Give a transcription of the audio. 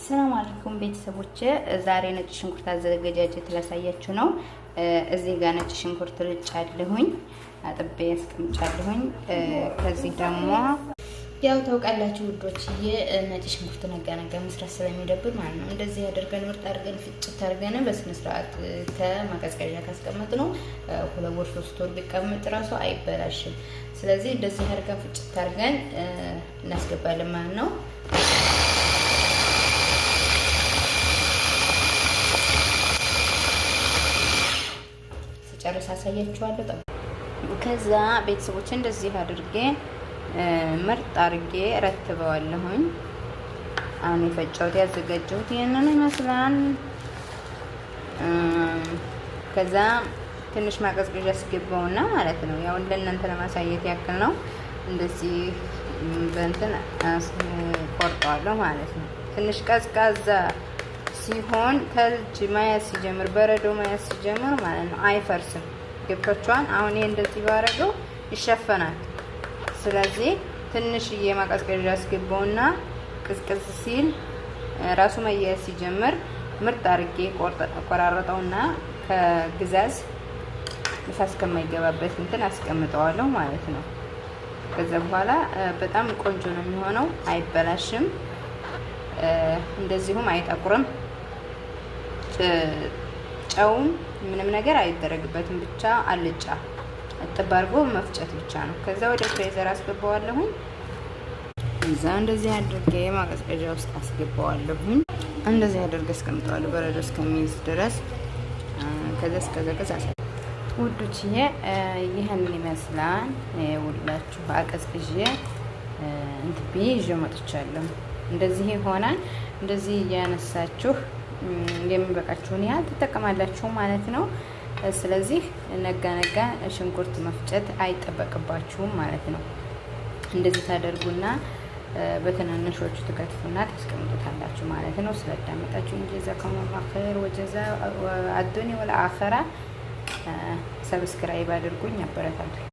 ሰላም አለይኩም ቤተሰቦቼ፣ ዛሬ ነጭ ሽንኩርት አዘገጃጀት ላሳያችሁ ነው። እዚህ ጋር ነጭ ሽንኩርት ልጫለሁኝ፣ አጥቤ አስቀምጫለሁኝ። ከዚህ ደግሞ ያው ታውቃላችሁ ውዶችዬ፣ ነጭ ሽንኩርት ነጋ መስራት ስለሚደብር ማለት ነው። እንደዚህ አድርገን ምርጥ አድርገን ፍጭት አድርገን በስነ ስርዓት ከማቀዝቀዣ ካስቀመጥ ነው 2 ወር 3 ወር ቢቀመጥ ራሱ አይበላሽም። ስለዚህ እንደዚህ አድርገን ፍጭት አድርገን እናስገባለን ማለት ነው። ጨርሳ አሳያችኋለሁ። ከዛ ቤተሰቦች እንደዚህ አድርጌ ምርጥ አድርጌ ረትበዋለሁኝ። አሁን የፈጨሁት ያዘጋጀሁት ይሄንን ይመስላል። ከዛ ትንሽ ማቀዝቀዣ አስገባውና ማለት ነው፣ ያው ለእናንተ ለማሳየት ያክል ነው። እንደዚህ በእንትን ቆርጠዋለሁ ማለት ነው። ትንሽ ቀዝቃዛ ሲሆን ተልጅ ማያዝ ሲጀምር በረዶ ማያዝ ሲጀምር ማለት ነው አይፈርስም። ገብቷችኋል? አሁን ይሄ እንደዚህ ባረገው ይሸፈናል። ስለዚህ ትንሽዬ ማቀዝቀዣ አስገባውና ቅዝቅዝ ሲል ራሱ ማያዝ ሲጀምር ምርጥ አድርጌ ቆራረጠውና ከግዛዝ ንፋስ ከማይገባበት እንትን አስቀምጠዋለሁ ማለት ነው። ከዛ በኋላ በጣም ቆንጆ ነው የሚሆነው፣ አይበላሽም፣ እንደዚሁም አይጠቁርም። ጨውም ምንም ነገር አይደረግበትም፣ ብቻ አልጫ እጥብ አድርጎ መፍጨት ብቻ ነው። ከዛ ወደ ፍሬዘር አስገባዋለሁኝ። እዛ እንደዚህ አድርጌ ማቀዝቀዣ ውስጥ አስገባዋለሁኝ። እንደዚህ አድርጌ አስቀምጠዋለሁ በረዶ እስከሚይዝ ድረስ። ከዛ እስከዘቀዝ ውዶችዬ ይሄንን ይመስላል። ሁላችሁ አቀዝቅዤ እንትን ብዬ ይዤ መጥቻለሁ። እንደዚህ ይሆናል። እንደዚህ እያነሳችሁ የሚበቃችሁን ያህል ትጠቀማላችሁ ማለት ነው። ስለዚህ ነጋ ሽንኩርት መፍጨት አይጠበቅባችሁም ማለት ነው። እንደዚህ ታደርጉና በትናንሾቹ ትከትፉና ታስቀምጡታላችሁ ማለት ነው። ስለዳመጣችሁ ጀዛከሙላሁ ኸይር ወጀዛ አዱኒ ወል አኺራ። ሰብስክራይብ አድርጉኝ፣ አበረታቱ።